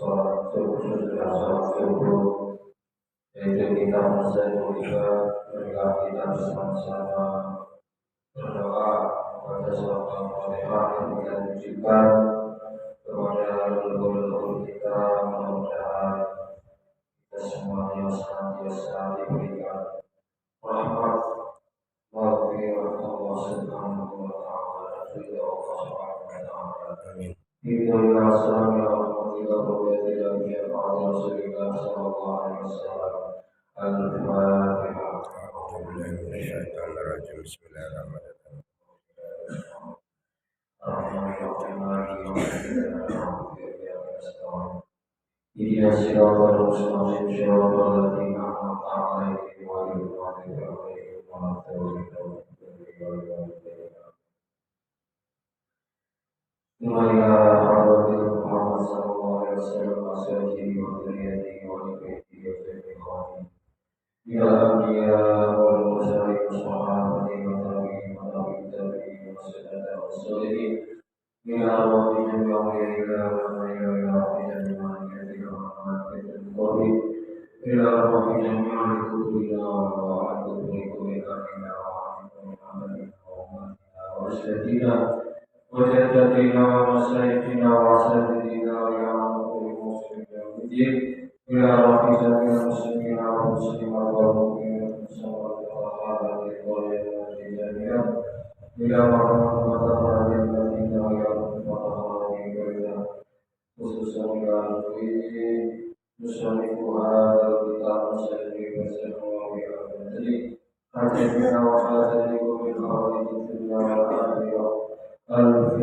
sholat subuh sesudah sholat subuh, yaitu kita selesai juga kita bersama-sama berdoa kepada sholat al-fatihah yang kita tujukan kepada leluhur kita. Mudah-mudahan kita semuanya senantiasa diberikan rahmat maghfirah Allah Subhanahu wa ta'ala dan ridha Allah Subhanahu wa ta'ala. Amin. Bismillah warahmatullahi wabarakatuh. Rasulullah sallallahu alaihi wasallam. Al-Fatihah. A'udzubillahi minasyaitonir rajim. Bismillahirrahmanirrahim. Ihdinas siratal mustaqim siratal ladzina an'amta 'alaihim ghairil maghdubi 'alaihim waladdallin. Muhammad sallallahu alaihi wasallam ashabihi wa dzurriyyatihi wa alihi wa sahbihi ya anbiya wal mursalin sahabati wa tabi'in wa tabi'in wa sayyidina rasulih min arwahihim wa ila arwahihim wa ila arwahihim وجدتنا ومسائكنا وأساتذتنا ويا رب المسلمين والمدين إلى رب جميع المسلمين والمسلمات والمؤمنين والصحابة والجميع إلى رحمة وتقبل الذين ويا رب وتقبل خصوصا إلى مصنف هذا الكتاب مسلم وسلم ويا رب حاجتنا وحاجتكم من خوارج الدنيا والآخرة. أعوذ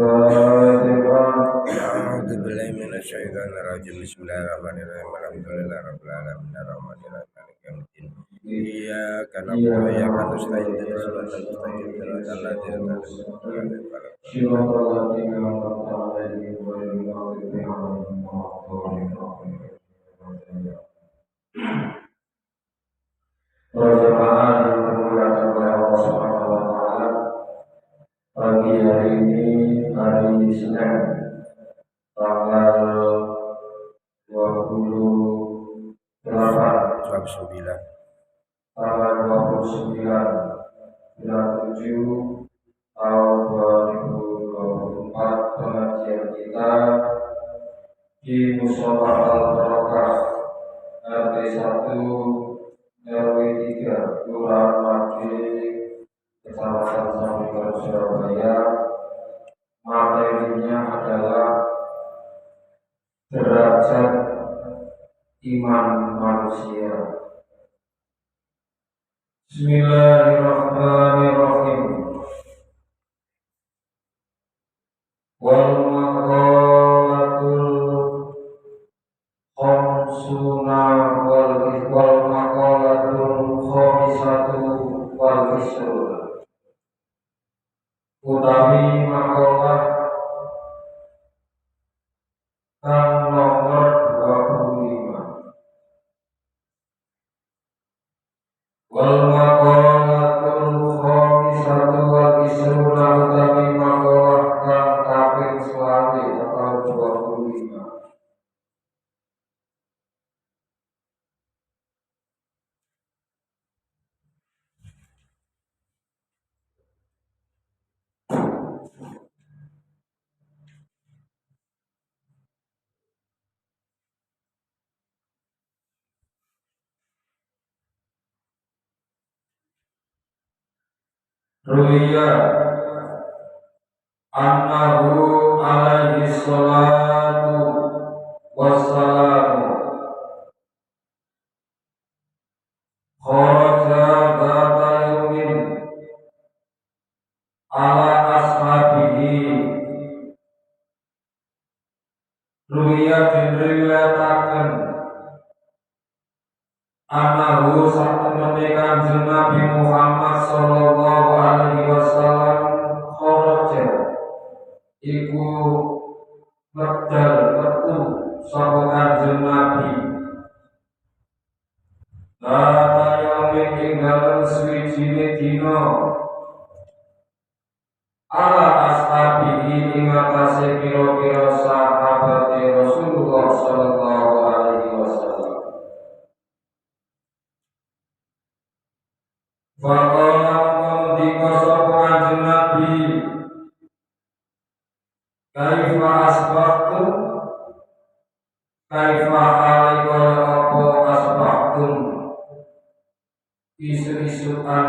بالله من الشيطان الرجيم. بسم الله الرحمن الرحيم. الحمد لله رب العالمين الرحمن الرحيم مالك يوم الدين. إياك نعبد وإياك نستعين اهدنا الصراط المستقيم صراط الذين أنعمت عليهم غير المغضوب عليهم ولا الضالين. Pagi hari ini hari Senin tanggal 29 bulan 7 tahun 2024. Pengajian kita di Mushola Al-Barokah RT 1 RW 3 Kelurahan Margi Kecamatan Sampingan Surabaya. Materinya adalah derajat iman manusia. Bismillahirrahmanirrahim. Wal maqalatul khamsuna wal maqalatul khamisatu wal isrun. Utawi makalah kang nomor 25. Wal maqalatul khamisatu wal isruna utawi makalah kang kaping 20 atau 25. Ruya annahu alaihi salatu wassalamu kharaja dhata yawmin ala ashabihi. Ruya diriwayataken annahu satemene Kanjeng Nabi Muhammad sallallahu alaihi wasallam kharaja iku medal metu sapa Kanjeng Nabi la yamin ing dalem suwijine dina ala ashabihi ing atase pira-pira sahabat Rasulullah sallallahu kaifa halikul apa asbahtum isu-isukan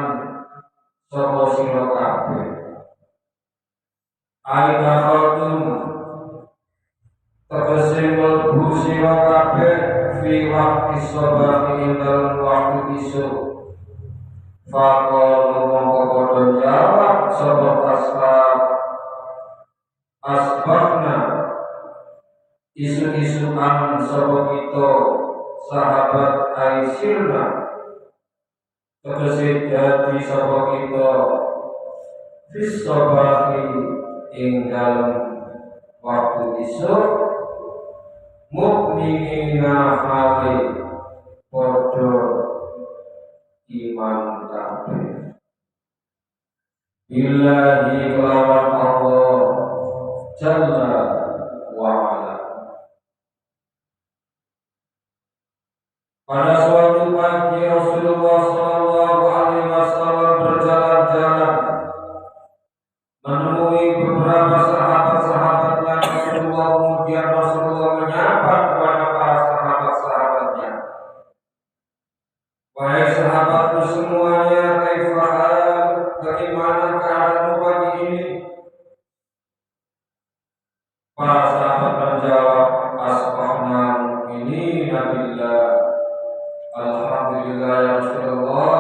sapa sira kabeh aida khatum tegese mlebu sira kabeh fi waqti sabah ing dalem waktu isuk faqalu mongko padha jawab sapa asbahna isu-isukan sapa kita sahabat Aisyirna tegese dadi sapa kita fis sabahi ing dalem waktu isuk mukminina hale padha iman kabeh billahi kelawan Allah jalla wa ala. Pada suatu pagi Rasulullah Shallallahu Alaihi Wasallam berjalan-jalan menemui beberapa sahabat-sahabatnya Rasulullah. Kemudian Rasulullah menyapa kepada para sahabat-sahabatnya, wahai sahabatku semuanya, bagaimana keadaanmu pagi ini? Para sahabat menjawab, asbahna mu'minina billah. Alhamdulillah ya Rasulullah,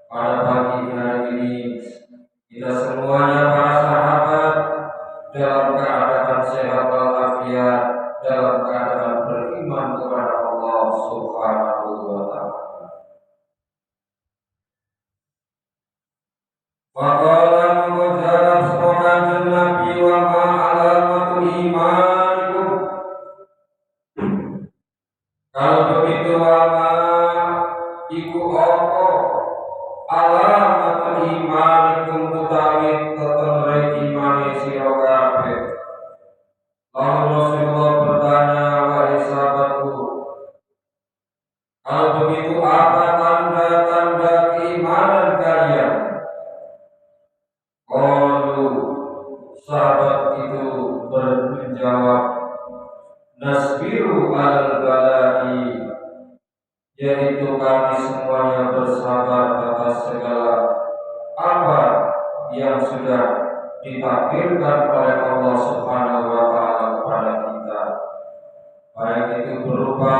pada pagi hari ini kita semuanya para sahabat dalam keadaan sehat walafiat, dalam keadaan beriman kepada Allah Subhanahu wa ta'ala. Faqala mengujab semoga Nabi wa ma'alamatul imanikum. Kalau begitu wama iku apa alamatul imanikum utawi tetemre imane sira kabeh. Lalu Rasulullah bertanya, wahai sahabatku, kalau begitu apa tanda-tanda keimanan kalian? Qalu, sahabat itu menjawab, nasbiru al-bala'i, yaitu kami semuanya bersabar atas segala apa yang sudah ditakdirkan oleh Allah Subhanahu wa ta'ala kepada kita, baik itu berupa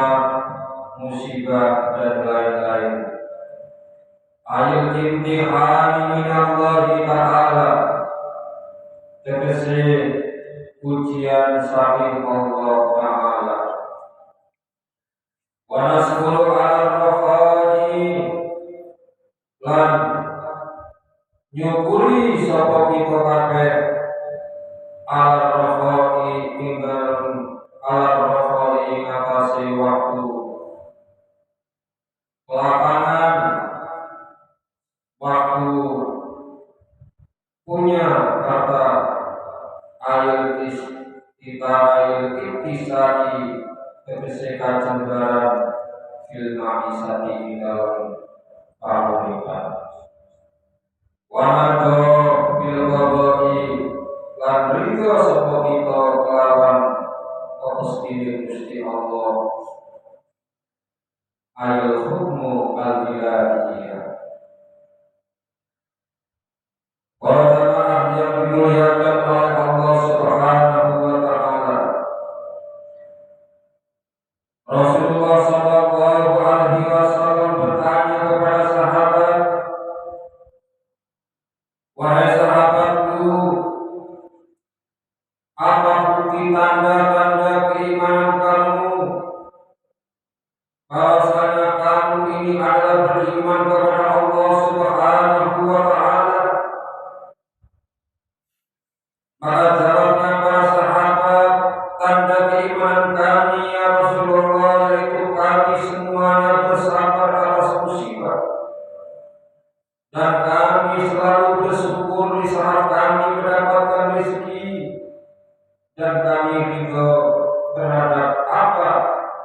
musibah dan lain-lain. Ayat imtihani minallahi ta'ala, tegese ujian saking Allah Ta'ala. Wa nasburu al-rakhani, lan nyukuri sapa kita kabeh al-rakhani tinggal al-rakhani ngatasi waktu kelapangan, waktu punya kata ail iktisari tegese kacembaran fil ma'isati dalam pamurikan wanado bil qadai lan ridho sapa kita kelawan kepestine Gusti Allah ayul hukmu al-ilahiyah. Para jamaah yang dimuliakan oleh Allah Subhanahu wa ta'ala, Rasulullah Shallallahu Alaihi Wasallam bertanya kepada sahabat, wahai sahabatku, apa bukti tanda-tanda keimanan kamu? Bahwasanya kamu ini adalah beriman kepada Allah Subhanahu wa ta'ala. Maka jawabnya para sahabat, tanda keimanan kami ya Rasulullah yaitu kami semuanya bersabar atas musibah, dan kami selalu bersyukur di saat kami mendapatkan rezeki, dan kami ridho terhadap apa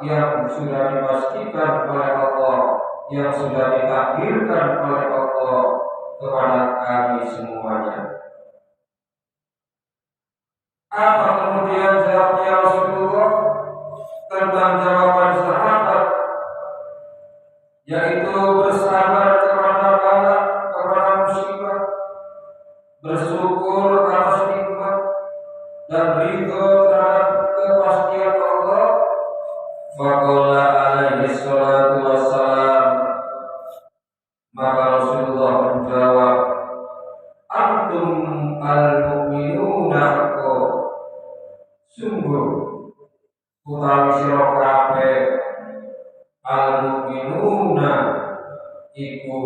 yang sudah dipastikan oleh Allah, yang sudah ditakdirkan oleh Allah kepada kami semuanya. Apa kemudian jawabnya Rasulullah? utawi sira kabeh al-mu'minuna iku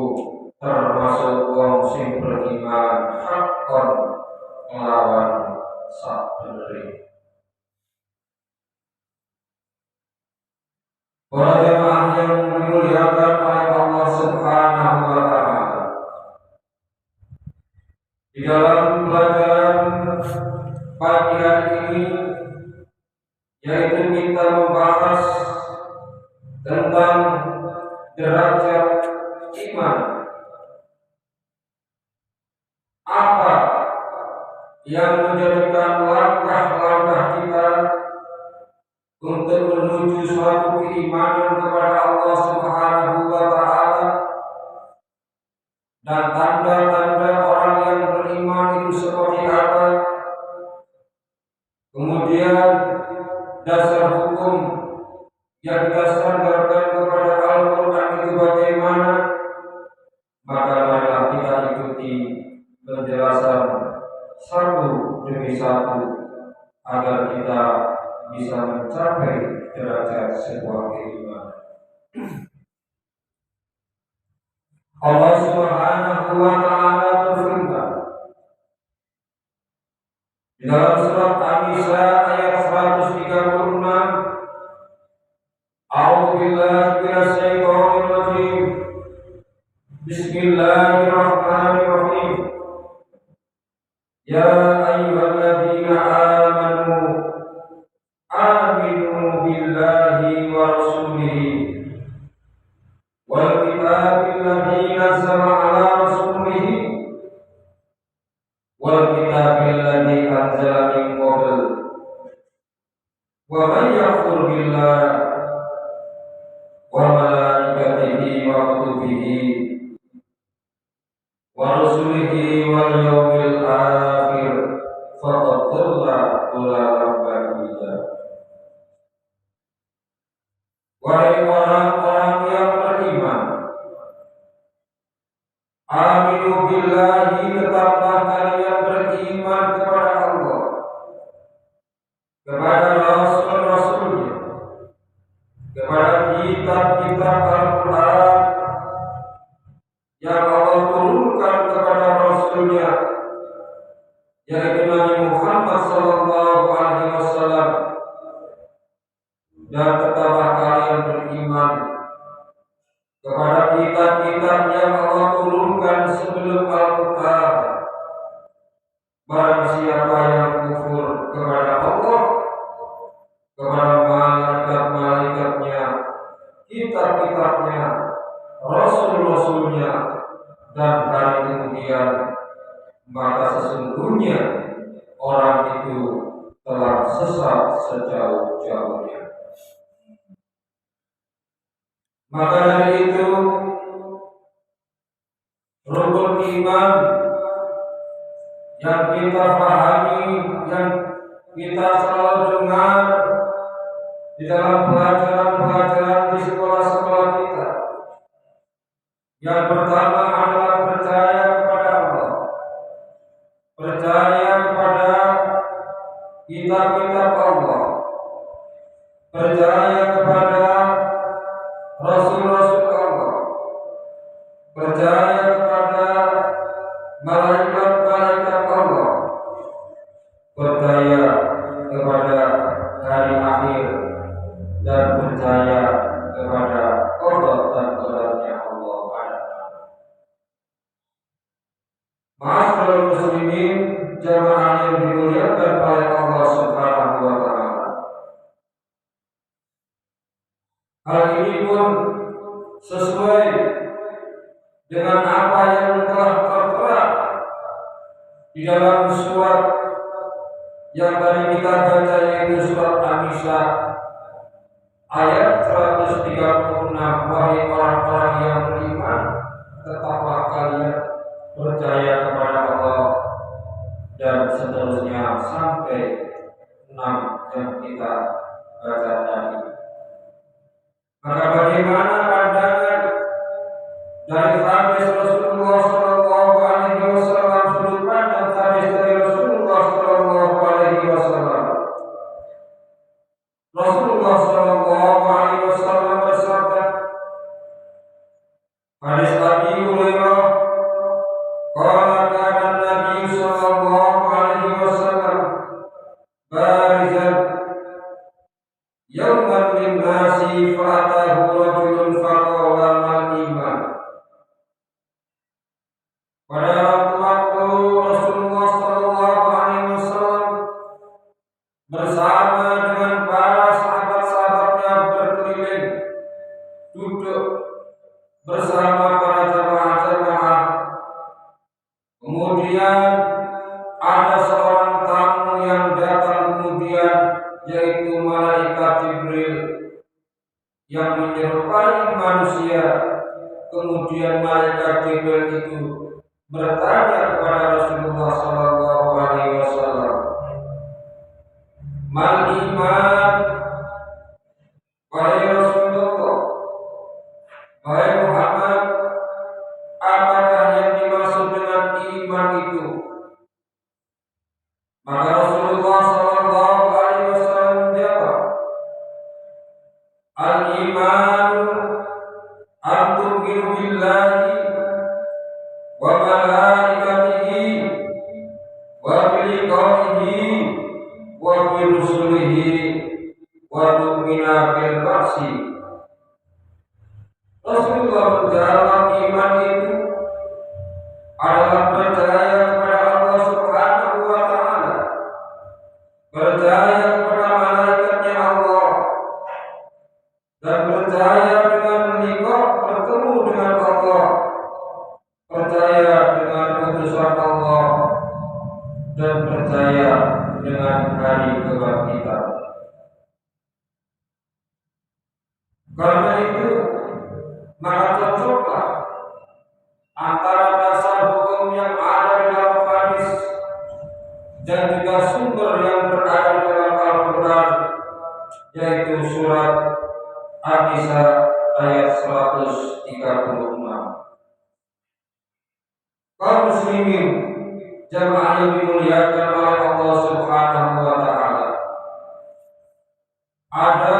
termasuk wong sing beriman hakon lawan sabene. Para jemaah yang dimuliakan oleh Allah Subhanahu wa Ta'ala, di dalam pelajaran pagi hari ini yaitu kita membahas tentang derajat iman. Apa yang menjadikan langkah-langkah kita untuk menuju suatu keimanan kepada Allah Subhanahu wa Ta'ala, dan tanda-tanda orang yang beriman itu seperti apa? Kemudian dasar hukum yang didasarkan kepada Al-Quran itu bagaimana? Maka marilah kita ikuti penjelasan satu demi satu agar kita bisa mencapai derajat sebuah keimanan. Allah Subhanahu wa Ta'ala berfirman di dalam surat An-Nisa ayat 136, A'udzu billahi minasy syaithanir rajim. Bismillahirrahmanirrahim. Ya ayyuhalladzina amanu aminu billahi wa rasulihi wal kitabil ladzi nazzala ala rasulihi wal kitabil ladzi anzala min qabl wa man yakfur billahi wa malaikatihi wa kutubihi wa rusulihi wal yawmil akhir faqad dhalla dhalalan ba'ida. Wahai orang-orang yang beriman, aminu billahi, tetaplah kalian beriman kepada Allah, kepada Rasul-Rasulnya, kepada kitab-kitab Al-Quran yang Allah turunkan kepada Rasulnya, yaitu Nabi Muhammad sallallahu alaihi wasallam. Dan tetaplah kalian beriman kepada kitab-kitab yang Allah turunkan sebelum Al-Quran. Barang siapa yang kufur kepada Allah, kepada malaikat-malaikatnya, kitab-kitabnya, Rasul-Rasulnya, dan hari kemudian, maka sesungguhnya orang itu telah sesat sejauh-jauhnya. Maka dari itu, rukun iman yang kita pahami, yang kita selalu dengar di dalam pelajaran-pelajaran di sekolah-sekolah kita. Yang pertama adalah percaya kepada Allah, percaya kepada kitab-kitab Allah, percaya kepada Rasul-Rasul Allah, percaya kepada malaikat-malaikat Allah, percaya kepada hari akhir, dan percaya kepada qada dan qadarnya Allah. Ma'asyiral muslimin, jamaah yang dimuliakan oleh Allah Subhanahu wa Ta'ala. Hal ini pun sesuai dengan apa yang telah tertera di dalam surat yang tadi kita baca, yaitu surat An-Nisa ayat 136. Wahai orang-orang yang beriman, tetaplah kalian percaya kepada Allah, dan seterusnya sampai 6 yang kita baca tadi. Maka bagaimana pandangan dari hadis Rasulullah sallallahu alaihi wasallam, sudut pandang hadis dari Rasulullah sallallahu alaihi wasallam? Rasulullah Shallallahu Alaihi Wasallam bersabda, hadis Abi Hurairah, qala kana Nabi Shallallahu Alaihi Wasallam barizan yawman lin-nasi fa'atahu rajulun faqala mal iman. Pada waktu Rasulullah Shallallahu Alaihi Wasallam bersama dengan para sahabat-sahabatnya berkeliling duduk bersama para jamaah-jamaah. Kemudian ada seorang tamu yang datang kemudian, yaitu malaikat Jibril yang menyerupai manusia. Kemudian malaikat Jibril itu bertanya kepada Rasulullah Sallallahu Alaihi Wasallam, mal iman, wahai Rasulullah, wahai Muhammad, apakah yang dimaksud dengan iman itu? Maka Rasulullah Sallallahu Alaihi Wasallam menjawab, al-iman an tu'minu billahi wa malaikatihi wa bi liqa'ihi wa bi rusulihi wa tu'mina bil ba'si. Rasulullah menjawab, iman itu adalah percaya kepada Allah Subhanahu wa Ta'ala, percaya kepada malaikatnya Allah, dan percaya dengan liqah, bertemu dengan Allah, percaya dengan utusan Allah, dan percaya dengan hari kebangkitan. Karena itu, maka cocoklah antara dasar hukum yang ada di dalam hadis dan juga sumber yang berada di dalam Al-Quran, yaitu surat An-Nisa ayat 136. Kaum muslimin jamaah yang dimuliakan oleh Allah Subhanahu wa Ta'ala, ada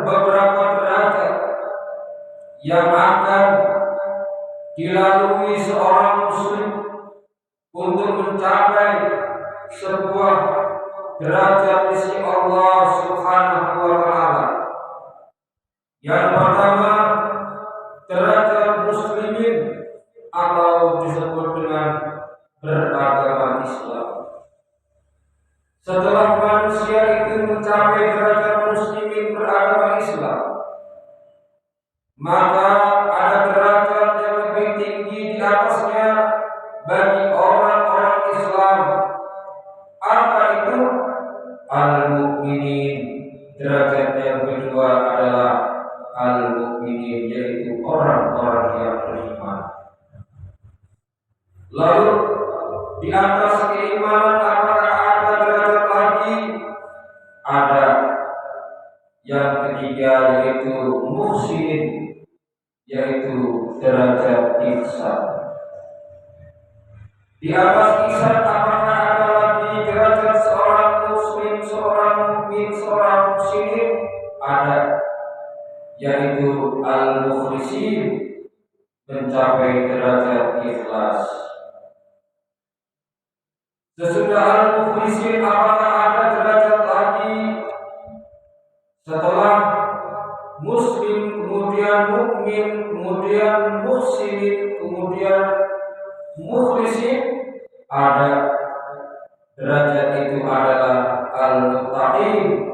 beberapa derajat yang akan dilalui seorang muslim untuk mencapai sebuah derajat di sisi Allah Subhanahu wa Ta'ala. Yang pertama, derajat muslimin atau disebut dengan beragama Islam. Setelah manusia itu mencapai derajat muslimin beragama Islam, maka ada derajat yang lebih tinggi di atasnya bagi orang-orang Islam. Apa itu? Al-Mu'minin. Derajat yang kedua adalah Al-Mu'minin, yaitu orang-orang yang beriman. Lalu di atas keimanan apakah ada derajat lagi? Ada. Yang ketiga yaitu muhsinin, yaitu derajat ihsan. Di atas ihsan apakah ada lagi derajat seorang muslim, seorang mukmin, seorang muhsinin? Ada, yaitu al-mukhlisin, mencapai derajat ikhlas. Sesudah al-mukhlisin apakah ada derajat lagi? Setelah muslim, kemudian mukmin, kemudian muhsinin, kemudian mukhlisin, ada derajat itu adalah al-muttaqin,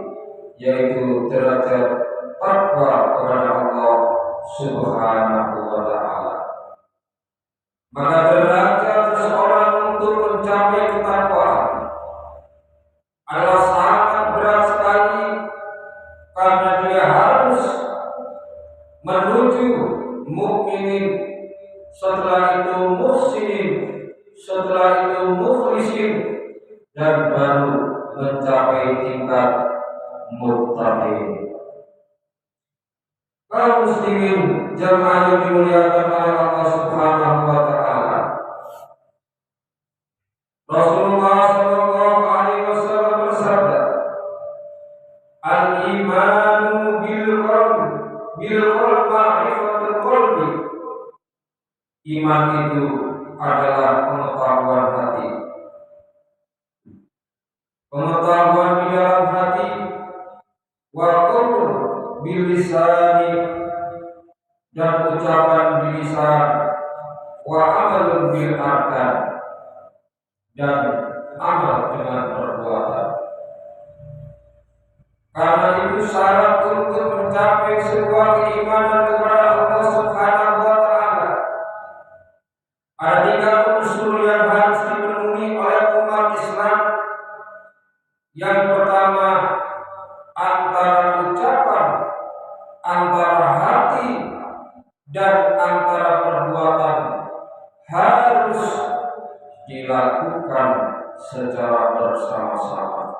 yaitu derajat takwa kepada Allah Subhanahu wa Ta'ala. Maka derajat seseorang untuk mencapai ketakwaan adalah sangat berat sekali, karena dia harus menuju mukminin, setelah itu muhsinin, setelah itu mukhlisin, dan baru mencapai tingkat muttaqin. Kaum muslimin jamaah yang dimuliakan oleh Allah Subhanahu wa Ta'ala, Rasulullah Sallallahu Alaihi Wasallam bersabda, al-iman bil ma'rifatul qalbi. Iman itu adalah pengetahuan hati. Pengetahuan di dalam hati, wa qaul bil lisani, dan ucapan di lisan, wa amalun bil arkan, dan amal dengan perbuatan. Karena itu syarat untuk mencapai sebuah keimanan kepada Allah Subhanahu wa Ta'ala. Ada 3 unsur yang harus dipenuhi oleh umat Islam. Yang pertama, antara ucapan, antara hati, dan antara perbuatan harus dilakukan secara bersama-sama.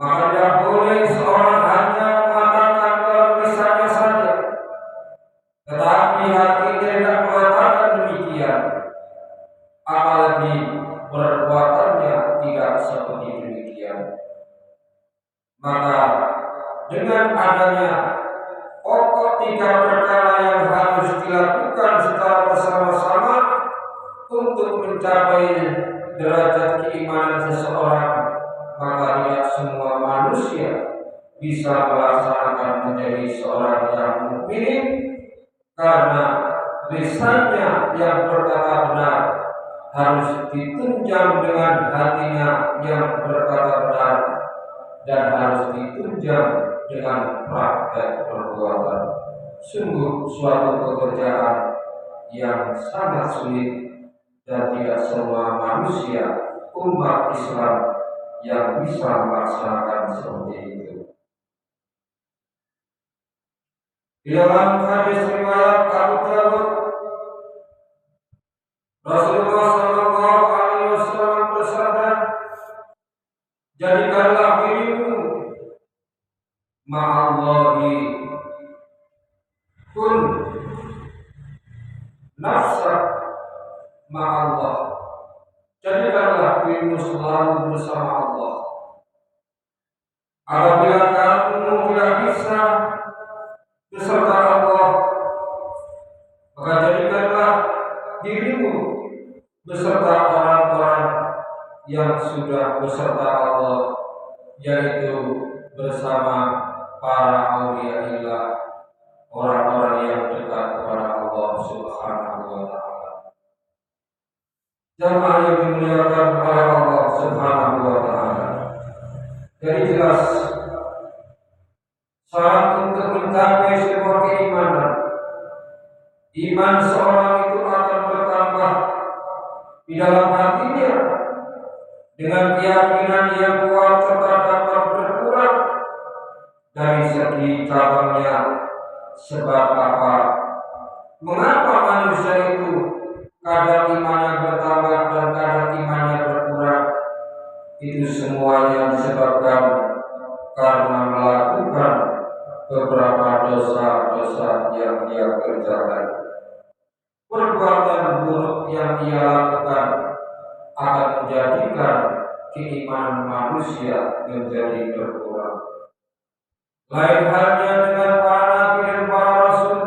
Maka tidak boleh seorang hanya mengatakan dalam lisannya saja, tetapi hati tidak mengatakan demikian, apalagi perbuatannya tidak seperti demikian. Maka dengan adanya pokok 3 perkara yang harus dilakukan secara bersama-sama untuk mencapai derajat keimanan seseorang, maka tidak semua manusia bisa melaksanakan menjadi seorang yang mukmin, karena lisannya yang berkata benar harus ditunjang dengan hatinya yang berkata benar, dan harus ditunjang dengan praktek perbuatan. Sungguh suatu pekerjaan yang sangat sulit, dan tidak semua manusia umat Islam yang bisa melaksanakan seperti itu. Di dalam hadis riwayat Abu Dawud, Rasulullah Shallallahu Alaihi Wasallam bersabda, jadikanlah dirimu ma'allahi kun nafsa ma'allah. Jadikanlah dirimu selalu bersama Allah. Apabila kamu tidak bisa beserta Allah, maka jadikanlah dirimu beserta orang-orang yang sudah beserta Allah, yaitu bersama para auliyaillah, orang-orang yang dekat kepada Allah Subhanahu wa Ta'ala. Jamaah yang dimuliakan oleh Allah Subhanahu wa Ta'ala. Jadi jelas syarat untuk mencapai sebuah keimanan, iman seorang itu akan bertambah di dalam hatinya dengan keyakinan yang kuat serta dapat berkurang dari segi cabangnya. Sebab apa? Mengapa manusia itu kadang imannya bertambah dan kadang imannya berkurang? Itu semuanya disebabkan karena melakukan beberapa dosa-dosa yang dia kerjakan. Perbuatan buruk yang ia lakukan akan menjadikan keimanan manusia menjadi berkurang. Lain halnya dengan para nabi dan para rasul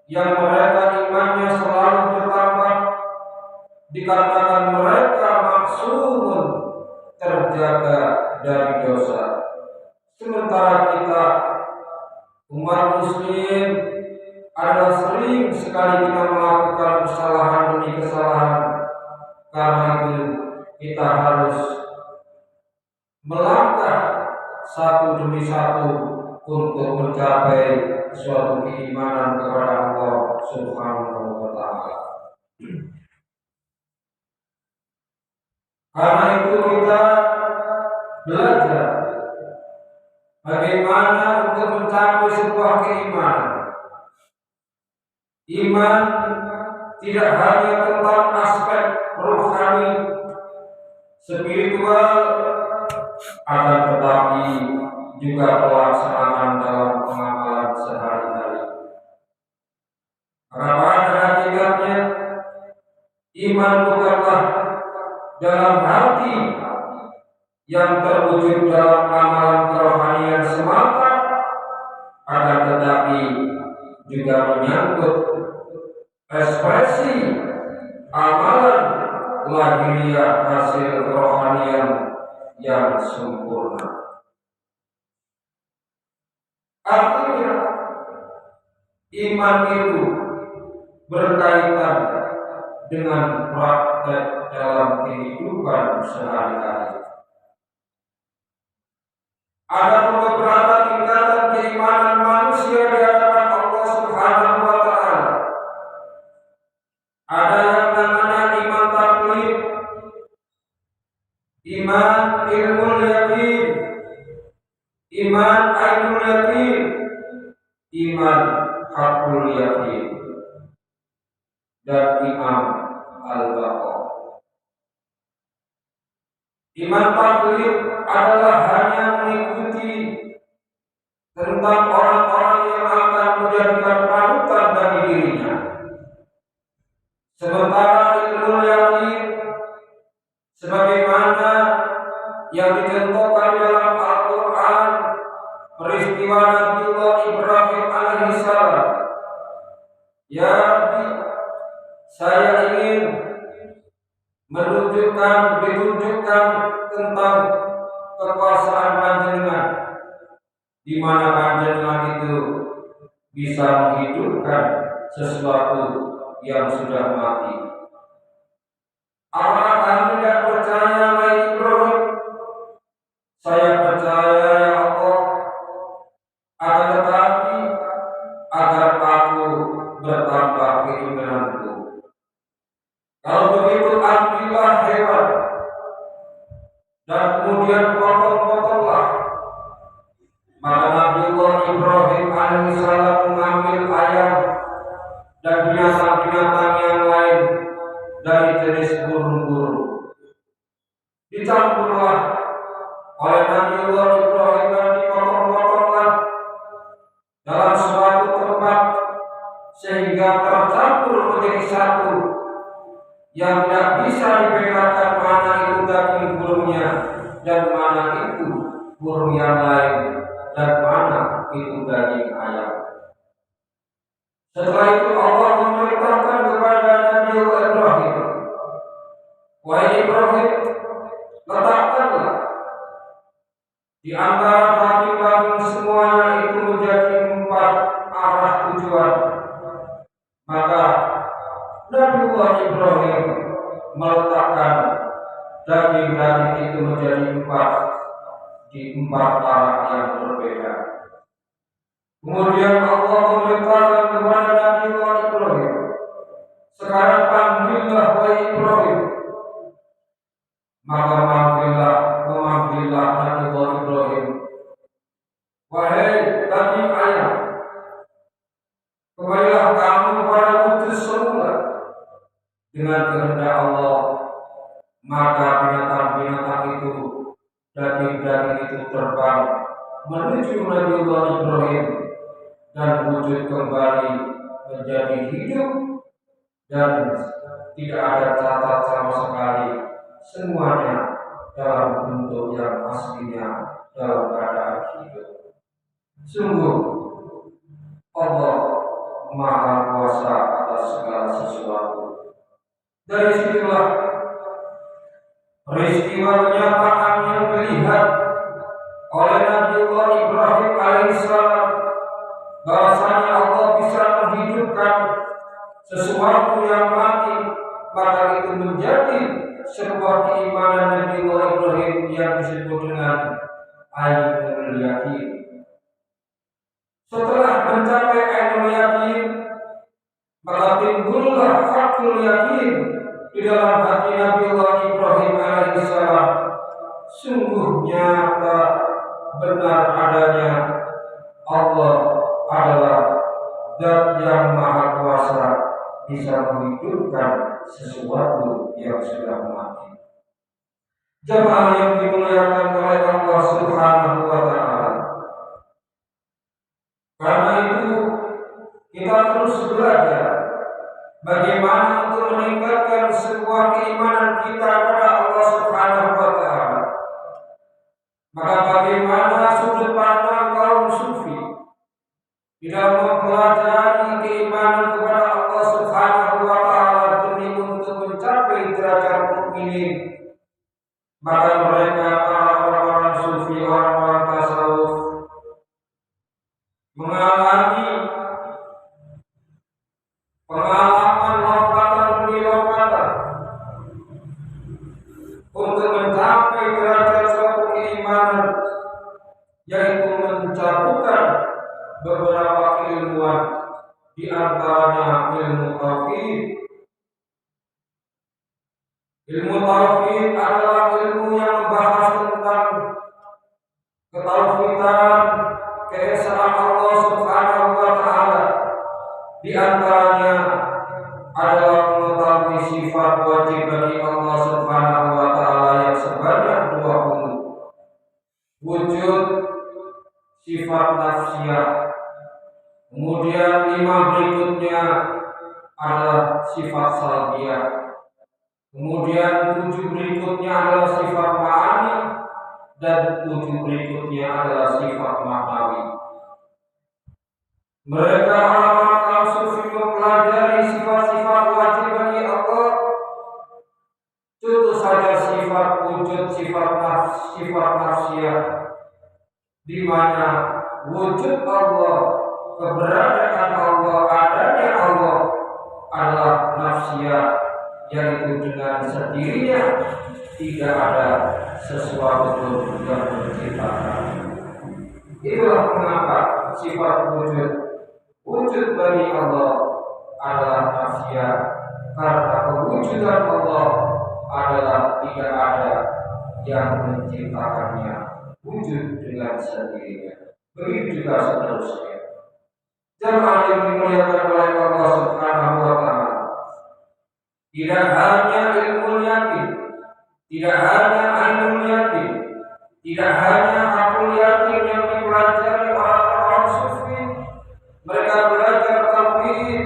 yang mereka imannya selalu bertambah, dikatakan mereka maksumun, terjaga dari dosa. Sementara kita umat muslim adalah sering sekali kita melakukan kesalahan demi kesalahan. Karena itu kita harus melangkah satu demi satu untuk mencapai suatu keimanan kepada Allah Subhanahu wa Ta'ala. Karena itu kita belajar bagaimana untuk mencapai sebuah keimanan. Iman tidak hanya tentang aspek rohani, spiritual, akan tetapi juga pelaksanaan dalam pengamalan sehari-hari. Karena pada hakikatnya iman bukanlah dalam hati yang terwujud dalam amalan kerohanian semata, Artinya iman itu berkaitan dengan praktek dalam kehidupan sehari-hari. Ada beberapa tingkatan keimanan manusia di hadapan Allah Subhanahu wa Ta'ala. Ada yang namanya iman taklid, iman ilmul yakin, iman ainul yakin, iman hakul yakin, dan iman al-baqa. Iman taklid adalah hanya mengikuti tentang orang-orang yang akan menjadikan panutan bagi dirinya. Sementara ilmu yakin sebagaimana yang dicontohkan dalam Al-Quran, peristiwa Nabiullah Ibrahim alaihissalam. Ya Rabbi, saya ingin ditunjukkan tentang kekuasaan Panjenengan, di mana Panjenengan itu bisa menghidupkan sesuatu yang sudah mati. Apakah kamu tidak percaya, wahai Ibrahim? Saya percaya, ya Allah. Akan tetapi agar aku bertambah keimananku. Kalau begitu ambillah hewan dan kemudian potong-potonglah. Maka Nabiullah Ibrahim alaihissalam mengambil ayam dan binatang-binatang yang lain dari jenis burung-burung. Dicampurlah oleh Nabiullah Ibrahim dan dipotong-potonglah dalam suatu tempat sehingga tercampur menjadi satu, yang tidak bisa dibedakan mana itu daging burungnya dan mana itu burung yang lain dan mana itu daging ayam. Setelah itu Allah memerintahkan kepada Nabi Ibrahim, wahai Ibrahim, letakkanlah di antara daging-daging semuanya itu menjadi 4 arah tujuan. Maka Nabiullah Ibrahim meletakkan daging-daging itu menjadi 4 di 4 arah yang berbeda. Kemudian Allah memerintahkan kepada Nabiullah Ibrahim, sekarang panggillah wahai Ibrahim. Maka memanggillah Nabiullah Ibrahim, wahai daging ayam, kembalilah kamu kepada wujud semula. Dengan kehendak Allah, maka binatang-binatang itu, daging-daging itu terbang menuju Nabiullah Ibrahim dan wujud kembali menjadi hidup dan tidak ada cacat sama sekali. Semuanya dalam bentuk yang aslinya, dalam keadaan hidup. Sungguh Allah Maha Kuasa atas segala sesuatu. Dari situlah peristiwa kenyataan yang dilihat oleh Nabiullah Ibrahim alaihissalam, bahwasanya Allah bisa menghidupkan sesuatu yang mati, maka itu menjadi sebuah keimanan Nabiullah Ibrahim yang disebut dengan ainul yakin. Setelah mencapai ainul yakin, maka timbullah hakul yakin di dalam hati Nabiullah Ibrahim alaihissalam. Sungguh nyata benar adanya Allah adalah Zat yang Maha Kuasa, bisa menghidupkan sesuatu yang sudah mati. Jemaah yang dimuliakan oleh Allah Subhanahu wa Ta'ala, karena itu kita terus belajar bagaimana untuk meningkatkan sebuah keimanan kita kepada Allah Subhanahu wa Ta'ala. Maka bagaimana sudut pandang kaum sufi di dalam mempelajari keimanan kepada Allah Subhanahu wa Ta'ala demi untuk mencapai derajat mukminin. Maka mereka para orang-orang sufi, orang-orang tasawuf, yaitu mencakupan beberapa keilmuan, di antaranya ilmu tauhid. Ilmu tauhid adalah ilmu yang membahas tentang ketauhidan, keesaan Allah Subhanahu wa taala. Di antaranya adalah mengetahui sifat wajib bagi Allah Subhanahu wa taala yang sebanyak 20. Wujud, sifat nafsiyah. Kemudian 5 berikutnya adalah sifat salbiyah. Kemudian 7 berikutnya adalah sifat ma'ani, dan 7 berikutnya adalah sifat maknawi. Mereka orang-orang sufi mempelajari sifat-sifat wajib bagi Allah. Contoh saja sifat wujud, sifat nafsiyah, di mana wujud Allah, keberadaan Allah, adanya Allah adalah nafsiyah, yaitu dengan sendirinya tidak ada sesuatu yang menciptakan. Itulah mengapa sifat wujud bagi Allah adalah nafsiyah, karena kewujudan Allah adalah tidak ada yang menciptakannya, wujud dengan sendirinya. Begitu juga seterusnya. Jemaah yang dimuliakan oleh Allah Subhanahu wa taala, tidak hanya ilmu yakin, tidak hanya ainul yakin, tidak hanya akul yakin yang dipelajari orang-orang sufi. Mereka belajar tauhid,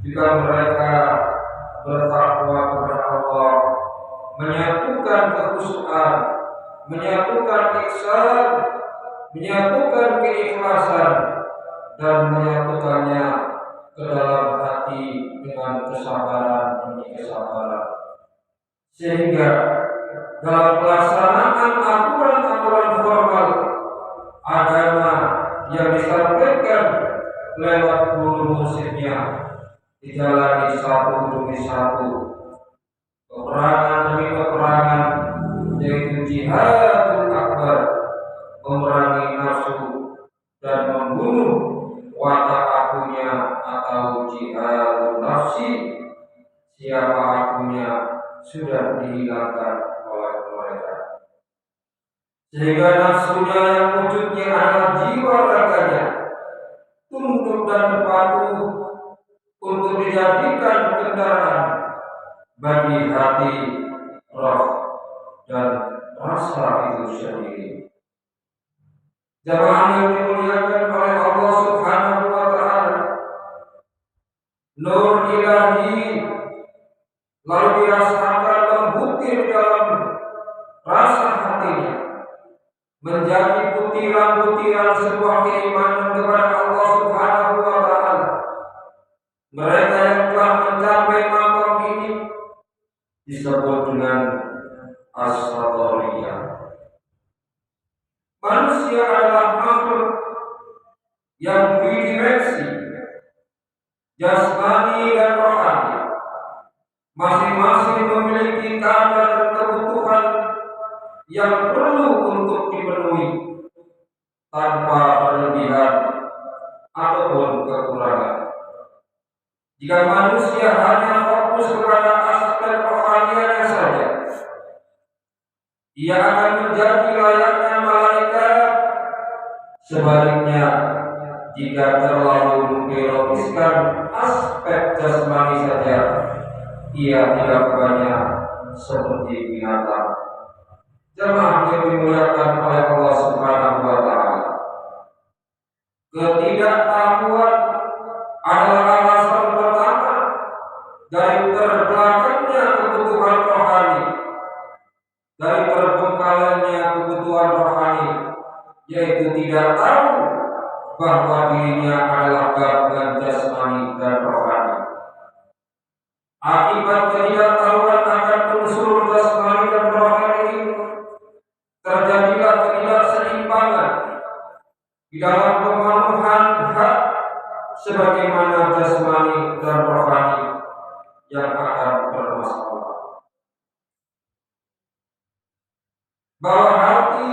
juga mereka bertakwa kepada Allah, menyatukan kekhusyuan, menyatukan ihsan, menyatukan keikhlasan, dan menyatukannya ke dalam hati dengan kesabaran demi kesabaran. Sehingga dalam pelaksanaan aturan-aturan formal agama yang disampaikan lewat guru muridnya dijalani satu demi satu, peperangan demi peperangan, yaitu jihadul akbar, memerangi nafsu dan membunuh watak akunya, atau jihadul nafsi, siapa akunya sudah dihilangkan oleh mereka. Sehingga nafsunya yang wujudnya adalah jiwa raganya tunduk dan patuh untuk dijadikan kendaraan bagi hati, roh, dan rasa itu sendiri. Jamaah yang dimuliakan oleh Allah Subhanahu wa taala, nur ilahi lalu dirasakan membutir dalam rasa hatinya, menjadi butiran-butiran sebuah keimanan kepada Allah Subhanahu wa taala. Mereka yang telah mencapai maqam ini disebut dengan as-satoriyah. Manusia adalah makhluk yang bidimensi, jasmani dan rohani. Masing-masing memiliki kadar kebutuhan yang perlu untuk dipenuhi tanpa berlebihan ataupun kekurangan. Jika manusia hanya fokus kepada aspek rohanianya saja, ia akan menjadi layaknya malaikat. Sebaliknya, jika terlalu membelokiskan aspek jasmani saja, ia tidak banyak seperti binatang. Jemaah yang dimuliakan oleh Allah Subhanahu wa taala, ketidaktahuan adalah alasan pertama dari terbelakangnya kebutuhan rohani, dari terbengkalainya kebutuhan rohani, yaitu tidak tahu bahwa dirinya adalah gabungan jasmani dan rohani. Akibat ketidaktahuan akan unsur jasmani dan rohani ini, terjadilah ketidakseimbangan di dalam pemenuhan hak sebagaimana jasmani dan rohani yang akan bermasalah. Bahwa hati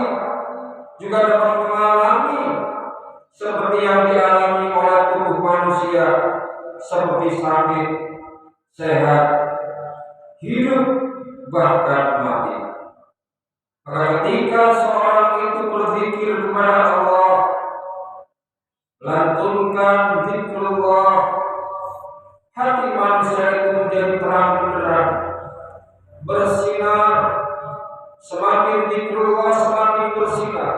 juga dapat mengalami sakit, sehat, hidup, bahkan mati. Maka ketika seorang itu berzikir kepada Allah, lantunkan zikrullah, hati manusia itu menjadi terang benderang, bersinar. Semakin zikrullah semakin bersinar,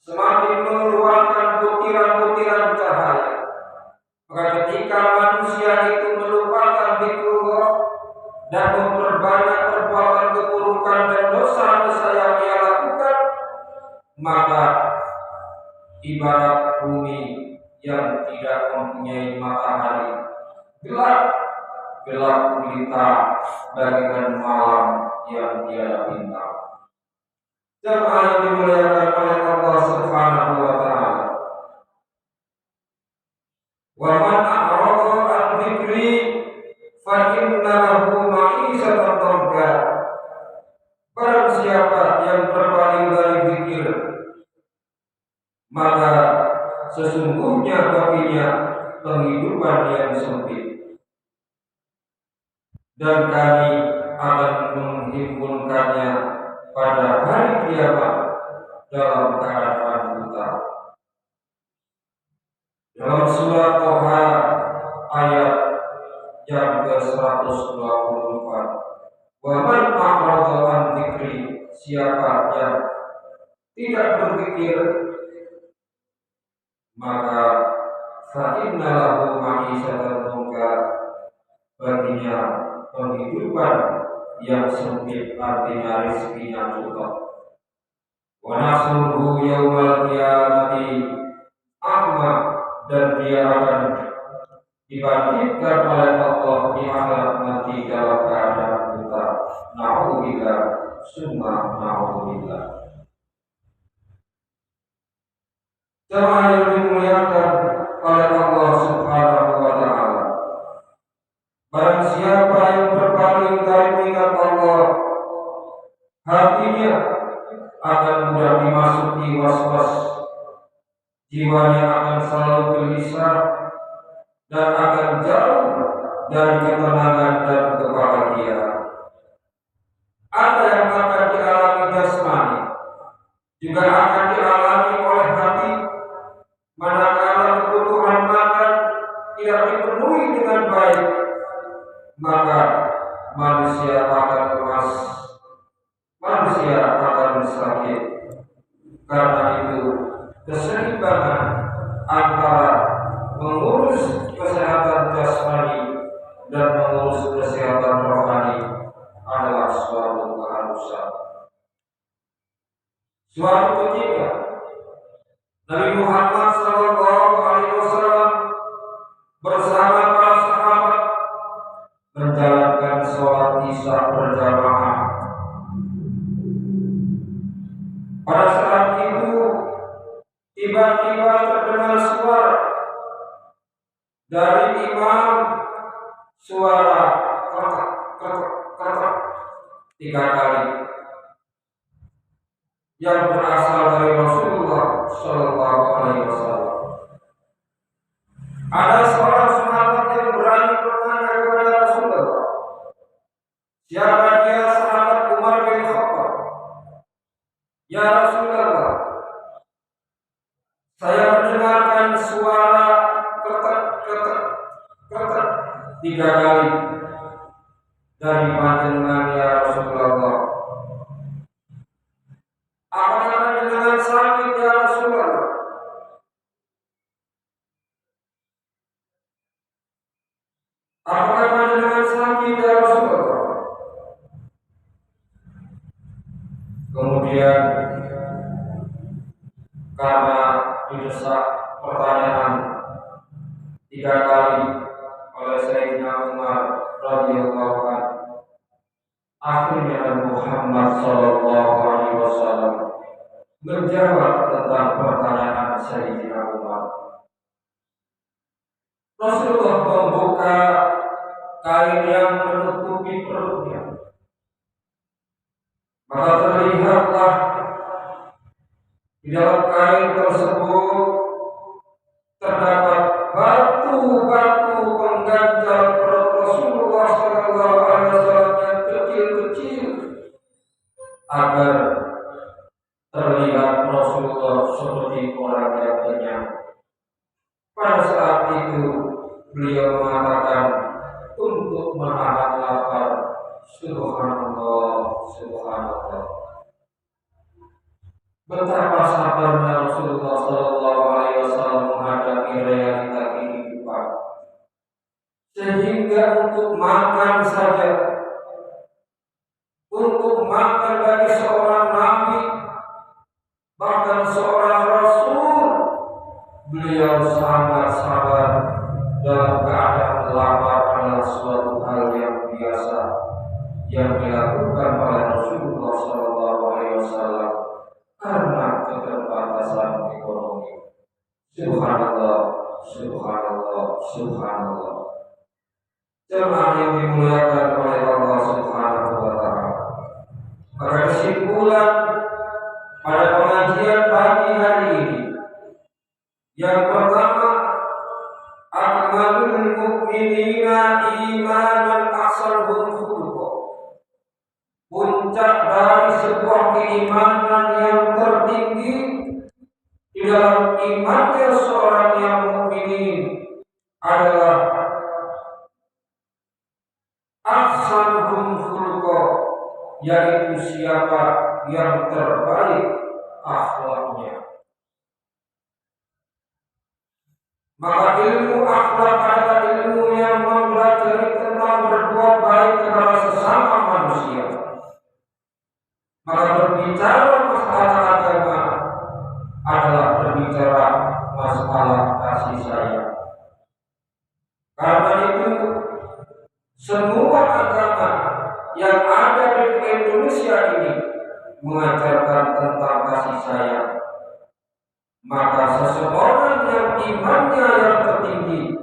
semakin mengeluarkan butiran-butiran cahaya. Maka ketika manusia itu melupakan zikrullah dan memperbanyak perbuatan keburukan dan dosa-dosa yang ia lakukan, maka ibarat bumi yang tidak mempunyai matahari, gelap gulita bagaikan malam yang tiada bintang. Jemaah yang dimuliakan oleh Allah Subhanahu wa taala. Wa man a'rada an dzikri fa inna lahu ma'isatan dhanka. Barang siapa yang berpaling dari zikir, maka sesungguhnya baginya penghidupan yang sempit. Dan kami akan menghimpunkannya pada hari kiamat dalam keadaan buta. Dalam surah Toha ayat yang ke-124, wa man a'rada an dzikri, siapa yang tidak berzikir, maka fa inna lahu ma'isatan dhanka, baginya penghidupan yang sempit, artinya rezekinya cukup. Wa nahsyuruhu yaumal qiyamati a'ma, dan dia akan dibangkitkan oleh Allah di akhirat nanti dalam keadaan buta. Na'udzubillah, summa na'udzubillah. Jemaah yang dimuliakan oleh Allah Subhanahu wa taala. Barang siapa yang berpaling dari mengingat Allah, hatinya akan mudah dimasuki was-was, jiwanya akan selalu gelisah dan akan jauh dari ketenangan dan kebahagiaan. Ada yang akan dialami jasmani, juga akan dialami oleh hati. Manakala kebutuhan makan tidak dipenuhi dengan baik, maka manusia akan lemas, manusia akan sakit. Karena itu keseimbangan antara mengurus kesehatan jasmani dan mengurus kesehatan rohani adalah suatu keharusan. Suatu ketika Nabi Muhammad SAW bersama para sahabat menjalankan sholat isya berjamaah. Pada saat itu tiba-tiba terdengar suara dari imam, suara ketok ketok ketok 3 kali yang berasal dari Rasulullah Shallallahu Alaihi Wasallam. Ada seorang sahabat yang berani bertanya kepada Rasulullah, siapa dia? Sahabat Umar bin Khattab. Ya Rasulullah, saya mendengarkan suara ketek ketek ketek 3 kali dari panjenengan ya Rasulullah. Apakah panjenengan sakit ya Rasulullah? Apakah panjenengan sakit ya Rasulullah? Kemudian karena didesak pertanyaan 3 kali oleh Sayyidina Umar radhiyallahu anhu, akhirnya Nabi Muhammad sallallahu alaihi wasallam menjawab tentang pertanyaan Sayyidina Umar. Rasulullah membuka kain yang menutupi perutnya. Maka terlihatlah di dalam kain tersebut terdapat batu-batu pengganjal Pada saat itu beliau mengatakan untuk menahan lapar. Subhanallah, subhanallah. Betapa sabarnya Rasulullah Shallallahu Alaihi Wasallam menghadapi realita kehidupan, sehingga untuk makan saja, untuk makan bagi seorang nabi, bahkan seorang rasul, beliau sangat sabar. Dalam keadaan lapar adalah suatu hal yang biasa yang dilakukan oleh Rasulullah Shallallahu Alaihi Wasallam karena keterbatasan ekonomi. Subhanallah, subhanallah, subhanallah. Jemaah yang dimuliakan oleh Allah Subhanahu wa Ta'ala. Maka kesimpulan pada pengajian pagi hari ini, yang pertama, akmalul mu'minina imanan aksaruhum khuluqa. Puncak dari sebuah keimanan yang tertinggi di dalam imannya seorang yang mukminin adalah aksaruhum khuluqa, yaitu siapa yang terbaik akhlaknya. Maka ilmu akhlak adalah ilmu yang mempelajari tentang berbuat baik kepada sesama manusia. Maka berbicara masalah agama adalah berbicara masalah kasih sayang. Karena itu semua agama yang ada di Indonesia ini mengajarkan tentang kasih sayang. Maka seseorang yang imannya yang tertinggi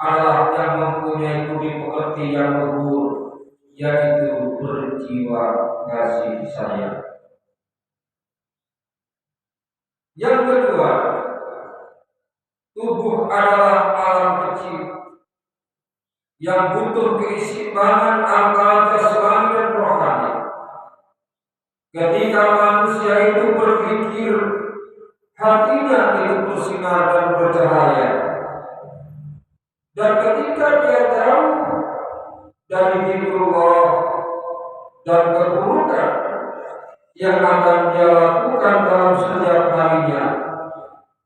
adalah yang mempunyai budi pekerti yang luhur, yaitu berjiwa kasih sayang. Yang kedua, tubuh adalah alam kecil yang butuh keseimbangan antara jasmani dan rohani. Ketika manusia itu berpikir, hatinya itu bersinar dan bercahaya. Dan ketika dia jauh dari zikrullah dan keburukan yang akan dia lakukan dalam setiap harinya,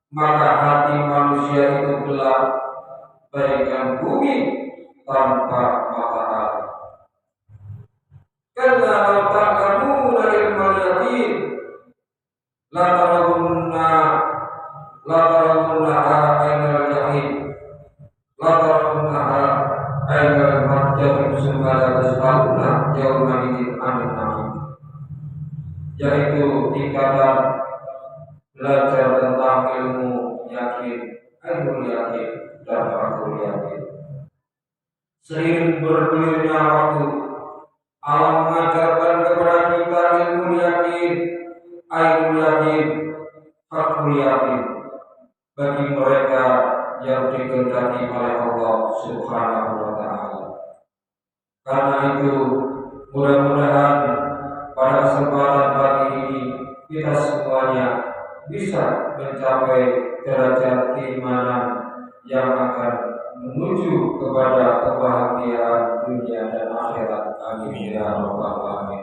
maka hati manusia itu gelap bagaikan bumi tanpa matahari. Karena law ta'lamuna ilmal yaqin la tarawunnaha ainal jahim la tarawunnaha ainal marjahim sumala tasbahuna yawma idin amin amin. Yaitu tingkatan belajar tentang ilmu yakin, ilmu yakin dan fakul yakin. Seiring bergulirnya waktu, Allah mengajarkan kepada kita ilmu yakin, ilmu yakin, fakul yakin bagi mereka yang dikehendaki oleh Allah Subhanahu wa Ta'ala. Karena itu, mudah-mudahan pada kesempatan pagi ini kita semuanya bisa mencapai derajat keimanan yang akan menuju kepada kebahagiaan dunia dan akhirat. Amin ya rabbal alamin.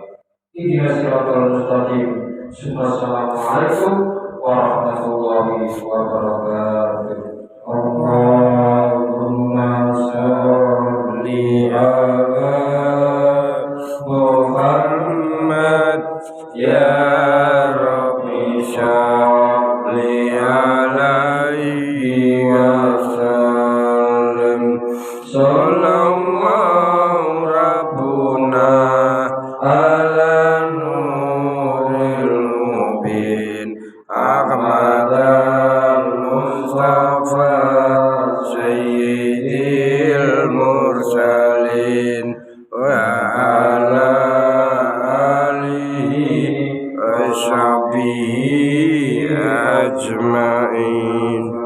Ihdinas siratal mustaqim. Assalamualaikum warahmatullahi wabarakatuh. Allahumma sholli ala Muhammad ya Rabbi sholli alaihi wasallam. Sallallahu rabbuna ala nuril mubin Ahmadal Mustafa Sayyidil Mursalin wa ala alihi wa sahbihi ajma'in.